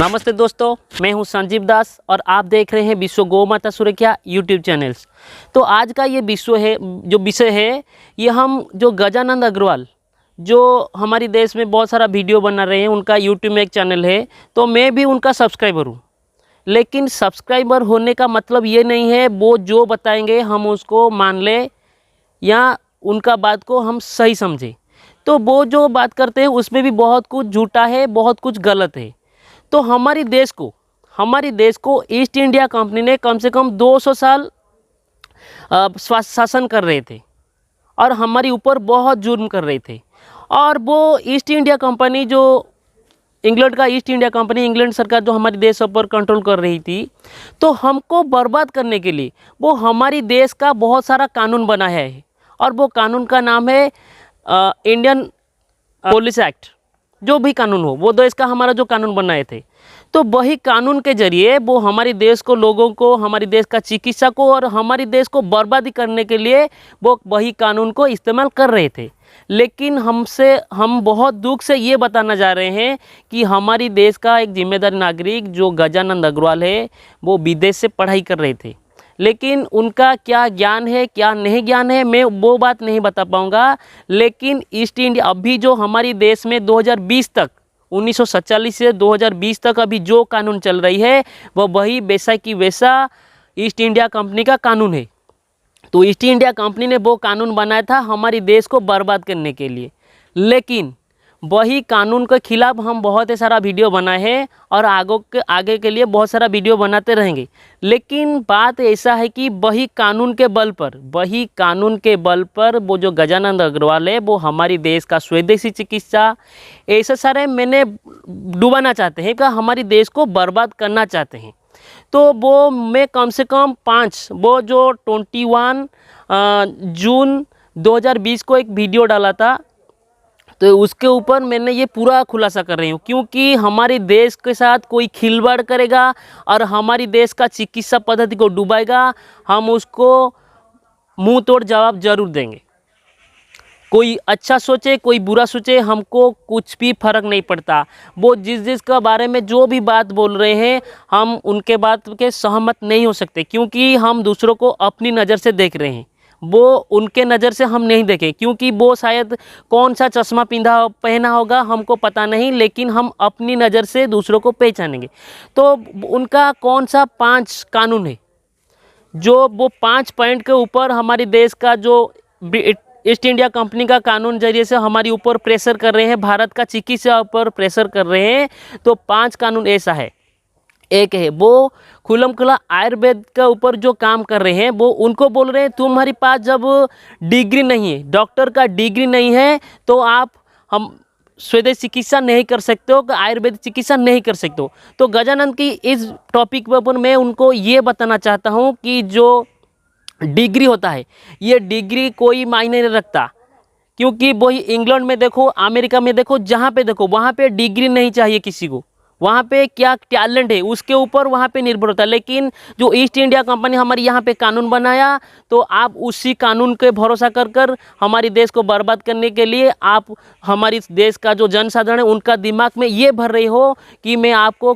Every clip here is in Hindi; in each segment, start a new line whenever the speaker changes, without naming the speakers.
नमस्ते दोस्तों, मैं हूं संजीव दास और आप देख रहे हैं विश्व गौ माता सुरक्षा यूट्यूब चैनल्स। तो आज का ये विषय है ये हम जो गजानंद अग्रवाल जो हमारे देश में बहुत सारा वीडियो बना रहे हैं, उनका यूट्यूब में एक चैनल है। तो मैं भी उनका सब्सक्राइबर हूँ, लेकिन सब्सक्राइबर होने का मतलब ये नहीं है वो जो बताएंगे हम उसको मान लें या उनका बात को हम सही समझें। तो वो जो बात करते हैं उसमें भी बहुत कुछ झूठा है, बहुत कुछ गलत है। तो हमारे देश को ईस्ट इंडिया कंपनी ने कम से कम 200 साल शासन कर रहे थे और हमारे ऊपर बहुत जुर्म कर रहे थे। और वो ईस्ट इंडिया कंपनी जो इंग्लैंड सरकार जो हमारे देश पर कंट्रोल कर रही थी, तो हमको बर्बाद करने के लिए वो हमारी देश का बहुत सारा कानून बनाया है। और वो कानून का नाम है इंडियन पुलिस एक्ट। जो भी कानून हो, वो देश का हमारा जो कानून बनाए थे, तो वही कानून के जरिए वो हमारे देश को, लोगों को, हमारे देश का चिकित्सा को और हमारे देश को बर्बादी करने के लिए वो वही कानून को इस्तेमाल कर रहे थे। लेकिन हम बहुत दुख से ये बताना जा रहे हैं कि हमारी देश का एक जिम्मेदार नागरिक जो गजानंद अग्रवाल है, वो विदेश से पढ़ाई कर रहे थे। लेकिन उनका क्या ज्ञान है, क्या नहीं ज्ञान है, मैं वो बात नहीं बता पाऊँगा। लेकिन ईस्ट इंडिया अभी जो हमारी देश में 2020 तक 1947 से 2020 तक अभी जो कानून चल रही है, वह वही वैसा की वैसा ईस्ट इंडिया कंपनी का कानून है। तो ईस्ट इंडिया कंपनी ने वो कानून बनाया था हमारे देश को बर्बाद करने के लिए। लेकिन वही कानून के खिलाफ हम बहुत सारा वीडियो बनाए हैं और आगे के लिए बहुत सारा वीडियो बनाते रहेंगे। लेकिन बात ऐसा है कि वही कानून के बल पर वो जो गजानंद अग्रवाल है, वो हमारी देश का स्वदेशी चिकित्सा ऐसे सारे मैंने डुबाना चाहते हैं, कि हमारे देश को बर्बाद करना चाहते हैं। तो वो मैं कम से कम 5 वो जो 21 जून 2020 को एक वीडियो डाला था, तो उसके ऊपर मैंने ये पूरा खुलासा कर रही हूँ, क्योंकि हमारे देश के साथ कोई खिलवाड़ करेगा और हमारी देश का चिकित्सा पद्धति को डुबाएगा, हम उसको मुंह तोड़ जवाब जरूर देंगे। कोई अच्छा सोचे, कोई बुरा सोचे, हमको कुछ भी फर्क नहीं पड़ता। वो जिस का बारे में जो भी बात बोल रहे हैं, हम उनके बात के सहमत नहीं हो सकते, क्योंकि हम दूसरों को अपनी नज़र से देख रहे हैं। वो उनके नज़र से हम नहीं देखें, क्योंकि वो शायद कौन सा चश्मा पहना होगा हमको पता नहीं, लेकिन हम अपनी नज़र से दूसरों को पहचानेंगे। तो उनका कौन सा 5 कानून है, जो वो 5 पॉइंट के ऊपर हमारे देश का जो ईस्ट इंडिया कंपनी का कानून जरिए से हमारे ऊपर प्रेशर कर रहे हैं, भारत का चिकित्सा पर प्रेशर कर रहे हैं। तो 5 कानून ऐसा है। एक है वो खुल्लम खुल्ला आयुर्वेद के ऊपर जो काम कर रहे हैं, वो उनको बोल रहे हैं तुम्हारे पास जब डिग्री नहीं है, डॉक्टर का डिग्री नहीं है, तो आप हम स्वदेशी चिकित्सा नहीं कर सकते हो, आयुर्वेद चिकित्सा नहीं कर सकते हो। तो गजानंद की इस टॉपिक पर मैं उनको ये बताना चाहता हूँ कि जो डिग्री होता है, ये डिग्री कोई मायने नहीं रखता, क्योंकि वही इंग्लैंड में देखो, अमेरिका में देखो, जहाँ पे देखो वहाँ पे डिग्री नहीं चाहिए किसी को। वहाँ पे क्या टैलेंट है उसके ऊपर वहाँ पे निर्भर होता है। लेकिन जो ईस्ट इंडिया कंपनी हमारे यहाँ पे कानून बनाया, तो आप उसी कानून के भरोसा कर हमारे देश को बर्बाद करने के लिए आप हमारे देश का जो जनसाधारण है, उनका दिमाग में ये भर रही हो कि मैं आपको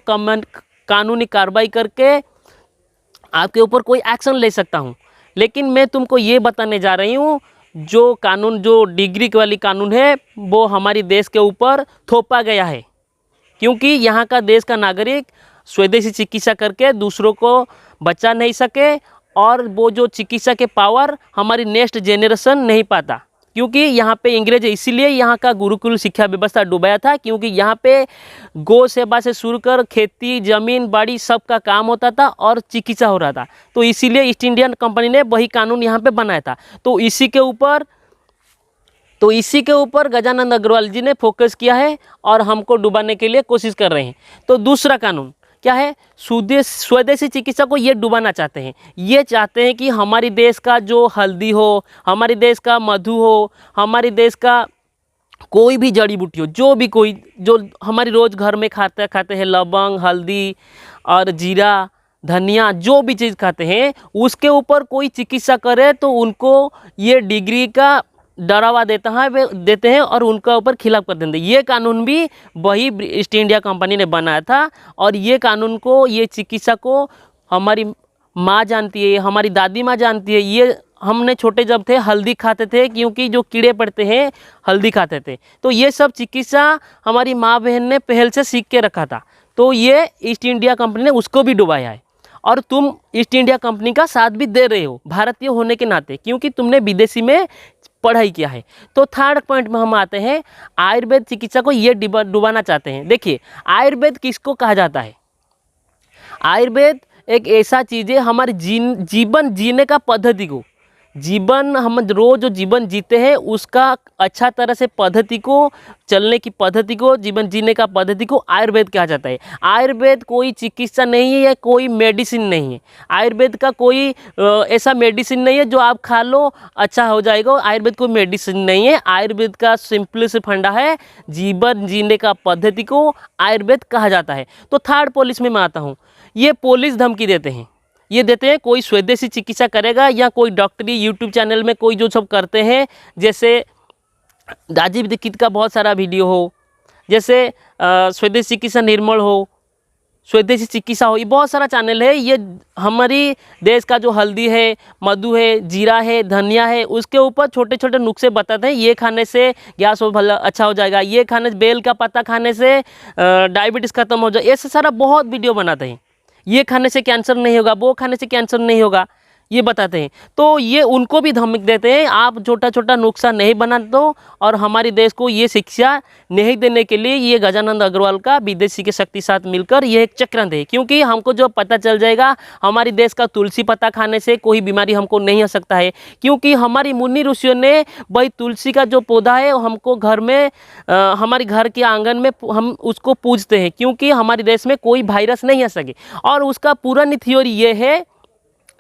कानूनी कार्रवाई करके आपके ऊपर कोई एक्शन ले सकता हूँ। लेकिन मैं तुमको ये बताने जा रही हूँ, जो कानून, जो डिग्री वाली कानून है, वो हमारे देश के ऊपर थोपा गया है, क्योंकि यहाँ का देश का नागरिक स्वदेशी चिकित्सा करके दूसरों को बचा नहीं सके, और वो जो चिकित्सा के पावर हमारी नेक्स्ट जेनरेशन नहीं पाता, क्योंकि यहाँ पे अंग्रेज, इसीलिए यहाँ का गुरुकुल शिक्षा व्यवस्था डुबाया था, क्योंकि यहाँ पे गौ सेवा से शुरू कर खेती, ज़मीन, बाड़ी सब का काम होता था और चिकित्सा हो रहा था। तो इसीलिए ईस्ट इंडियन कंपनी ने वही कानून यहाँ पे बनाया था। तो इसी के ऊपर गजानंद अग्रवाल जी ने फोकस किया है और हमको डुबाने के लिए कोशिश कर रहे हैं। तो दूसरा कानून क्या है, स्वदेशी चिकित्सा को ये डुबाना चाहते हैं। ये चाहते हैं कि हमारे देश का जो हल्दी हो, हमारे देश का मधु हो, हमारे देश का कोई भी जड़ी बूटी हो, जो हमारे रोज़ घर में खाते हैं, लवंग, हल्दी और जीरा, धनिया, जो भी चीज़ खाते हैं, उसके ऊपर कोई चिकित्सा करे तो उनको ये डिग्री का डरावा देते हैं और उनका ऊपर खिलाफ कर देते हैं। ये कानून भी वही ईस्ट इंडिया कंपनी ने बनाया था और ये कानून को, ये चिकित्सा को हमारी माँ जानती है, हमारी दादी माँ जानती है। ये हमने छोटे जब थे हल्दी खाते थे, क्योंकि जो कीड़े पड़ते हैं हल्दी खाते थे। तो ये सब चिकित्सा हमारी माँ बहन ने पहल से सीख के रखा था। तो ये ईस्ट इंडिया कंपनी ने उसको भी डुबाया है और तुम ईस्ट इंडिया कंपनी का साथ भी दे रहे हो भारतीय होने के नाते, क्योंकि तुमने विदेशी में पढ़ाई किया है। तो थर्ड पॉइंट में हम आते हैं, आयुर्वेद चिकित्सा को ये डुबाना चाहते हैं। देखिए, आयुर्वेद किसको कहा जाता है? आयुर्वेद एक ऐसा चीज़ है, हमारे जीवन जीने का पद्धति को, जीवन हम रोज जो जीवन जीते हैं उसका अच्छा तरह से पद्धति को, चलने की पद्धति को, जीवन जीने का पद्धति को आयुर्वेद कहा जाता है। आयुर्वेद कोई चिकित्सा नहीं है या कोई मेडिसिन नहीं है। आयुर्वेद का कोई ऐसा मेडिसिन नहीं है जो आप खा लो अच्छा हो जाएगा। आयुर्वेद कोई मेडिसिन नहीं है। आयुर्वेद का सिंपल से फंडा है, जीवन जीने का पद्धति को आयुर्वेद कहा जाता है। तो थर्ड पॉलिस में मैं आता हूँ। ये पुलिस धमकी देते हैं, ये देते हैं कोई स्वदेशी चिकित्सा करेगा या कोई डॉक्टरी यूट्यूब चैनल में कोई जो सब करते हैं, जैसे राजीव दीक्षित का बहुत सारा वीडियो हो, जैसे स्वदेशी चिकित्सा निर्मल हो, स्वदेशी चिकित्सा हो, ये बहुत सारा चैनल है। ये हमारी देश का जो हल्दी है, मधु है, जीरा है, धनिया है, उसके ऊपर छोटे छोटे नुस्खे बताते हैं। ये खाने से गैस हो भला अच्छा हो जाएगा, ये खाने से, बेल का पत्ता खाने से डायबिटीज़ खत्म हो जाए, ऐसे सारा बहुत वीडियो बनाते हैं। ये खाने से कैंसर नहीं होगा, वो खाने से कैंसर नहीं होगा, ये बताते हैं। तो ये उनको भी धमक देते हैं, आप छोटा छोटा नुस्खा नहीं बना दो। और हमारे देश को ये शिक्षा नहीं देने के लिए ये गजानंद अग्रवाल का विदेशी के शक्ति साथ मिलकर ये एक चक्रांत है। क्योंकि हमको जो पता चल जाएगा हमारे देश का तुलसी पत्ता खाने से कोई बीमारी हमको नहीं हो सकता है, क्योंकि हमारी मुनि ऋषियों ने वही तुलसी का जो पौधा है हमको घर में, हमारे घर के आंगन में हम उसको पूजते हैं, क्योंकि हमारे देश में कोई वायरस नहीं आ सके। और उसका पुरानी थ्योरी ये है,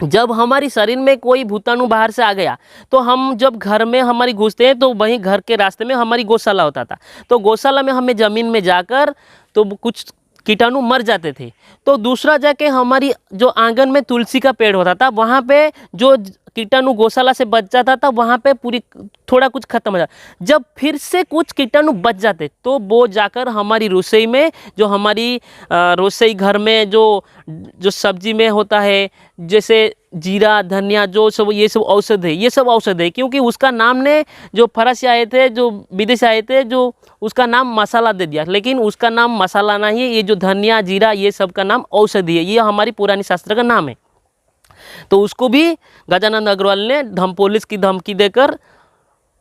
जब हमारी शरीर में कोई भूताणु बाहर से आ गया तो हम जब घर में हमारी घुसते हैं तो वहीं घर के रास्ते में हमारी गौशाला होता था। तो गौशाला में हमें ज़मीन में जाकर तो कुछ कीटाणु मर जाते थे। तो दूसरा जाके हमारी जो आंगन में तुलसी का पेड़ होता था, वहाँ पे जो कीटाणु गौशाला से बच जाता था, वहाँ पे पूरी थोड़ा कुछ खत्म हो जाता। जब फिर से कुछ कीटाणु बच जाते तो वो जाकर हमारी रसोई में, जो हमारी रसोई घर में जो सब्जी में होता है, जैसे जीरा, धनिया, जो सब ये सब औषध है, ये सब औषध है। क्योंकि उसका नाम ने जो फरस आए थे, जो विदेश आए थे, जो उसका नाम मसाला दे दिया, लेकिन उसका नाम मसाला नहीं है। ये जो धनिया, जीरा, ये सब का नाम औषधि है, ये हमारी पुरानी शास्त्र का नाम है। तो उसको भी गजानंद अग्रवाल ने पुलिस की धमकी देकर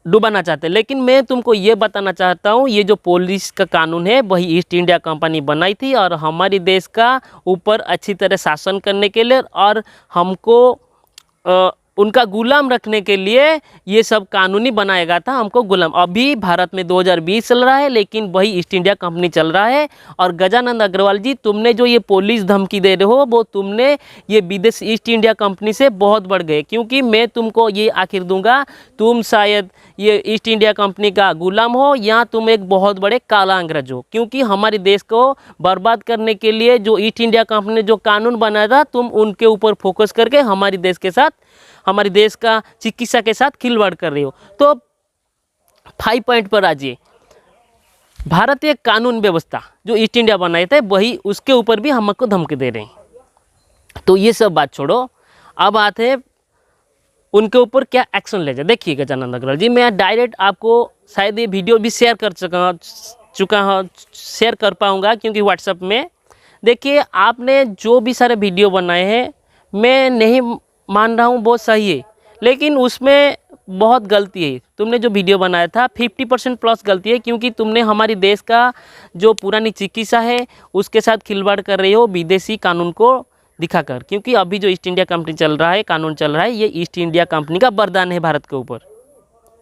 डुबाना चाहते हैं। लेकिन मैं तुमको ये बताना चाहता हूँ, ये जो पुलिस का कानून है वही ईस्ट इंडिया कंपनी बनाई थी और हमारे देश का ऊपर अच्छी तरह शासन करने के लिए और हमको उनका गुलाम रखने के लिए ये सब कानूनी बनाया गया था, हमको गुलाम। अभी भारत में 2020 चल रहा है, लेकिन वही ईस्ट इंडिया कंपनी चल रहा है। और गजानंद अग्रवाल जी, तुमने जो ये पुलिस धमकी दे रहे हो, वो तुमने ये विदेश ईस्ट इंडिया कंपनी से बहुत बढ़ गए। क्योंकि मैं तुमको ये आखिर दूंगा, तुम शायद ये ईस्ट इंडिया कंपनी का गुलाम हो या तुम एक बहुत बड़े काला अंग्रेज हो। क्योंकि हमारे देश को बर्बाद करने के लिए जो ईस्ट इंडिया कंपनी ने जो कानून बनाया था, तुम उनके ऊपर फोकस करके हमारे देश के साथ, हमारे देश का चिकित्सा के साथ खिलवाड़ कर रही हो। तो 5 पॉइंट पर आ जाइए। भारतीय कानून व्यवस्था जो ईस्ट इंडिया बनाए थे, वही उसके ऊपर भी हमको धमकी दे रहे हैं। तो ये सब बात छोड़ो, अब आते हैं उनके ऊपर क्या एक्शन ले जाए। देखिए गजानंद अग्रवाल जी, मैं डायरेक्ट आपको शायद ये वीडियो भी शेयर कर शेयर कर पाऊँगा, क्योंकि व्हाट्सएप में देखिए आपने जो भी सारे वीडियो बनाए हैं, मैं नहीं मान रहा हूँ बहुत सही है, लेकिन उसमें बहुत गलती है। तुमने जो वीडियो बनाया था 50% प्लस गलती है, क्योंकि तुमने हमारी देश का जो पुरानी चिकित्सा है उसके साथ खिलवाड़ कर रहे हो विदेशी कानून को दिखाकर। क्योंकि अभी जो ईस्ट इंडिया कंपनी चल रहा है, कानून चल रहा है, ये ईस्ट इंडिया कंपनी का वरदान है भारत के ऊपर।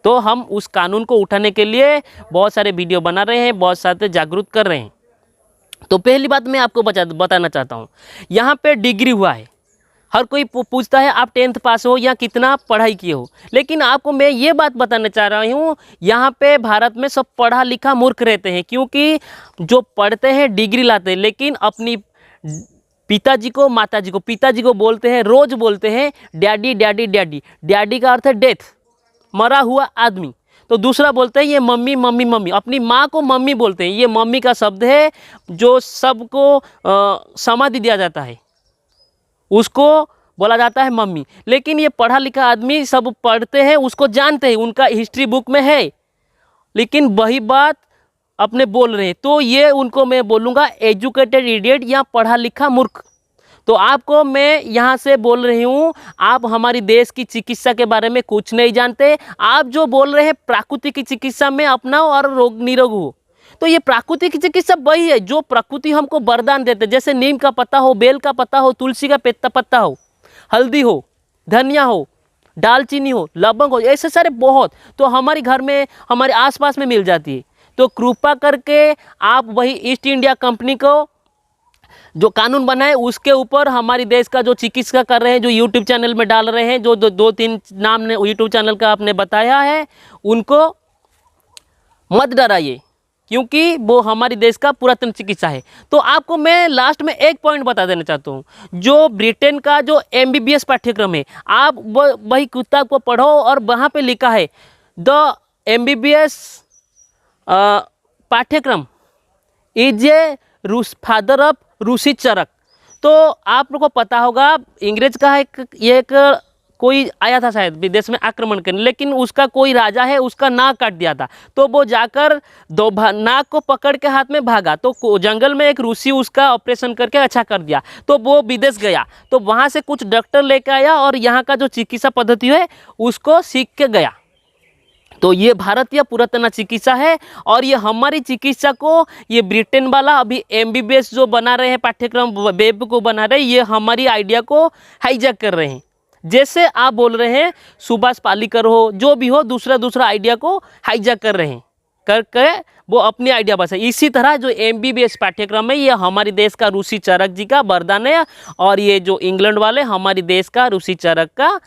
तो हम उस कानून को उठाने के लिए बहुत सारे वीडियो बना रहे हैं, बहुत सारे जागरूक कर रहे हैं। तो पहली बात मैं आपको बताना चाहता हूँ, यहाँ पे डिग्री हुआ है, हर कोई पूछता है आप 10th पास हो या कितना पढ़ाई किए हो, लेकिन आपको मैं ये बात बताना चाह रहा हूँ, यहाँ पे भारत में सब पढ़ा लिखा मूर्ख रहते हैं। क्योंकि जो पढ़ते हैं डिग्री लाते हैं, लेकिन अपनी पिताजी को, माताजी को, पिताजी को बोलते हैं, रोज बोलते हैं डैडी डैडी डैडी। डैडी का अर्थ है डेथ, मरा हुआ आदमी। तो दूसरा बोलते हैं ये मम्मी मम्मी मम्मी, अपनी माँ को मम्मी बोलते हैं। ये मम्मी का शब्द है जो सबको समाधि दिया जाता है, उसको बोला जाता है मम्मी। लेकिन ये पढ़ा लिखा आदमी सब पढ़ते हैं, उसको जानते हैं, उनका हिस्ट्री बुक में है, लेकिन वही बात अपने बोल रहे हैं। तो ये उनको मैं बोलूँगा एजुकेटेड इडियट या पढ़ा लिखा मूर्ख। तो आपको मैं यहाँ से बोल रही हूँ, आप हमारी देश की चिकित्सा के बारे में कुछ नहीं जानते। आप जो बोल रहे हैं प्राकृतिक की चिकित्सा में अपनाओ और रोग निरोग हो। तो ये प्राकृतिक चिकित्सा वही है जो प्रकृति हमको वरदान देते, जैसे नीम का पत्ता हो, बेल का पत्ता हो, तुलसी का पत्ता हो, हल्दी हो, धनिया हो, दालचीनी हो, लवंग हो, ऐसे सारे बहुत तो हमारे घर में हमारे आसपास में मिल जाती है। तो कृपा करके आप वही ईस्ट इंडिया कंपनी को जो कानून बनाए उसके ऊपर हमारी देश का जो चिकित्सा कर रहे हैं, जो यूट्यूब चैनल में डाल रहे हैं, जो दो तीन नाम ने यूट्यूब चैनल का आपने बताया है, उनको मत डराइए, क्योंकि वो हमारी देश का पुरातन चिकित्सा है। तो आपको मैं लास्ट में एक पॉइंट बता देना चाहता हूँ, जो ब्रिटेन का जो MBBS पाठ्यक्रम है, आप वही किताब को पढ़ो और वहाँ पे लिखा है द MBBS पाठ्यक्रम इज ए फादर ऑफ रूसी चरक। तो आप लोग को पता होगा अंग्रेज का एक कोई आया था शायद विदेश में आक्रमण करने, लेकिन उसका कोई राजा है उसका नाक काट दिया था। तो वो जाकर नाक को पकड़ के हाथ में भागा, तो जंगल में एक रूसी उसका ऑपरेशन करके अच्छा कर दिया। तो वो विदेश गया, तो वहाँ से कुछ डॉक्टर लेकर आया और यहाँ का जो चिकित्सा पद्धति है उसको सीख के गया। तो ये भारतीय पुरातन चिकित्सा है और ये हमारी चिकित्सा को ये ब्रिटेन वाला अभी MBBS जो बना रहे हैं पाठ्यक्रम वेब को बना रहे हैं, ये हमारी आइडिया को हाईजैक कर रहे हैं। जैसे आप बोल रहे हैं सुभाष पालेकर हो, जो भी हो, दूसरा आइडिया को हाईजैक कर रहे हैं, करके वो अपनी आइडिया बस है। इसी तरह जो MBBS पाठ्यक्रम है ये हमारे देश का ऋषि चरक जी का वरदान है, और ये जो इंग्लैंड वाले हमारे देश का ऋषि चरक का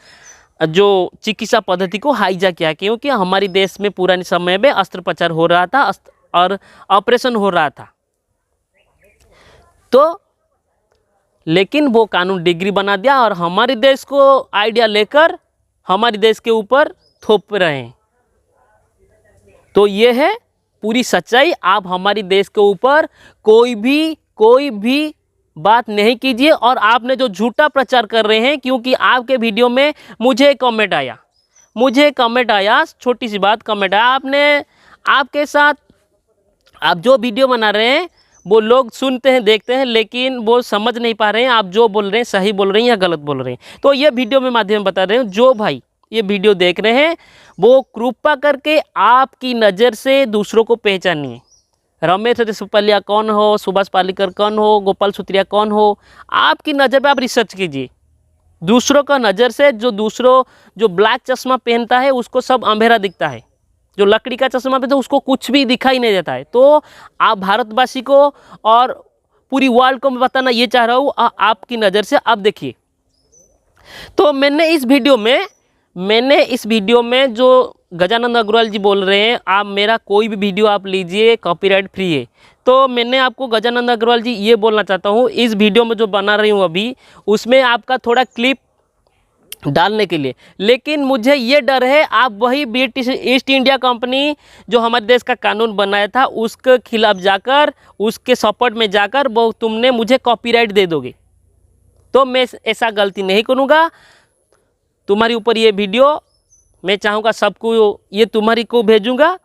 जो चिकित्सा पद्धति को हाईजैक किया, क्योंकि हमारे देश में पुराने समय में अस्त्रोपचार हो रहा था और ऑपरेशन हो रहा था। तो लेकिन वो कानून डिग्री बना दिया और हमारे देश को आइडिया लेकर हमारे देश के ऊपर थोप रहे हैं। तो ये है पूरी सच्चाई। आप हमारे देश के ऊपर कोई भी बात नहीं कीजिए। और आपने जो झूठा प्रचार कर रहे हैं, क्योंकि आपके वीडियो में मुझे कमेंट आया, छोटी सी बात कमेंट आया, आपके साथ आप जो वीडियो बना रहे हैं वो लोग सुनते हैं, देखते हैं, लेकिन वो समझ नहीं पा रहे हैं आप जो बोल रहे हैं सही बोल रहे हैं या गलत बोल रहे हैं। तो ये वीडियो में माध्यम बता रहे हूँ, जो भाई ये वीडियो देख रहे हैं वो कृपा करके आपकी नज़र से दूसरों को पहचानिए। रमेश रेसुपलिया कौन हो, सुभाष पालेकर कौन हो, गोपाल सुत्रिया कौन हो, आपकी नज़र पे आप रिसर्च कीजिए। दूसरों का नज़र से जो ब्लैक चश्मा पहनता है उसको सब अंधेरा दिखता है, जो लकड़ी का चश्मा पहनता है उसको कुछ भी दिखाई नहीं देता है। तो आप भारतवासी को और पूरी वर्ल्ड को मैं बताना ये चाह रहा हूँ, आपकी नज़र से आप देखिए। तो मैंने इस वीडियो में जो गजानंद अग्रवाल जी बोल रहे हैं, आप मेरा कोई भी वीडियो आप लीजिए, कॉपीराइट फ्री है। तो मैंने आपको गजानंद अग्रवाल जी ये बोलना चाहता हूँ, इस वीडियो में जो बना रही हूँ अभी, उसमें आपका थोड़ा क्लिप डालने के लिए, लेकिन मुझे ये डर है आप वही ब्रिटिश ईस्ट इंडिया कंपनी जो हमारे देश का कानून बनाया था उसके खिलाफ जाकर, उसके सपोर्ट में जाकर वो तुमने मुझे कॉपीराइट दे दोगे। तो मैं ऐसा गलती नहीं करूँगा। तुम्हारे ऊपर ये वीडियो मैं चाहूँगा सबको ये तुम्हारी को भेजूँगा,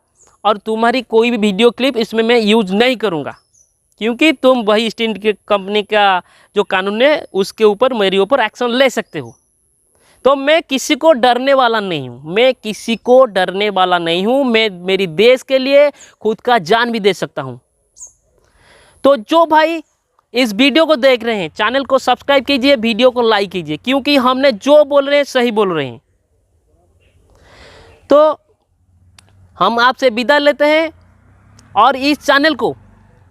और तुम्हारी कोई भी वीडियो क्लिप इसमें मैं यूज़ नहीं करूँगा, क्योंकि तुम वही ईस्ट इंडिया कंपनी का जो कानून है उसके ऊपर मेरे ऊपर एक्शन ले सकते हो। तो मैं किसी को डरने वाला नहीं हूँ, मैं मेरी देश के लिए खुद का जान भी दे सकता हूँ। तो जो भाई इस वीडियो को देख रहे हैं, चैनल को सब्सक्राइब कीजिए, वीडियो को लाइक कीजिए, क्योंकि हमने जो बोल रहे हैं सही बोल रहे हैं। तो हम आपसे विदा लेते हैं, और इस चैनल को,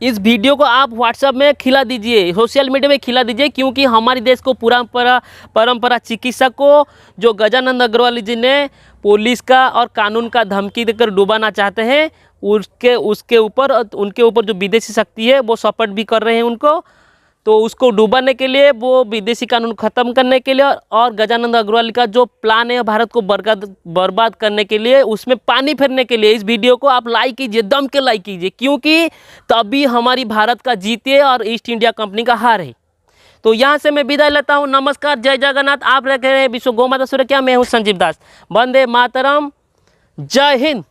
इस वीडियो को आप व्हाट्सएप में खिला दीजिए, सोशल मीडिया में खिला दीजिए, क्योंकि हमारे देश को परंपरा चिकित्सा को जो गजानंद अग्रवाल जी ने पुलिस का और कानून का धमकी देकर डुबाना चाहते हैं, उनके ऊपर जो विदेशी शक्ति है वो सपोर्ट भी कर रहे हैं उनको। तो उसको डुबाने के लिए, वो विदेशी कानून ख़त्म करने के लिए और गजानंद अग्रवाल का जो प्लान है भारत को बर्बाद करने के लिए, उसमें पानी फेरने के लिए इस वीडियो को आप लाइक कीजिए, दम के लाइक कीजिए, क्योंकि तभी हमारी भारत का जीते और ईस्ट इंडिया कंपनी का हार है। तो यहाँ से मैं विदाई लेता हूँ। नमस्कार, जय जगन्नाथ। आप रह रहे हैं विश्व गौ माता सुरक्षा। मैं हूँ संजीव दास। वंदे मातरम। जय हिंद।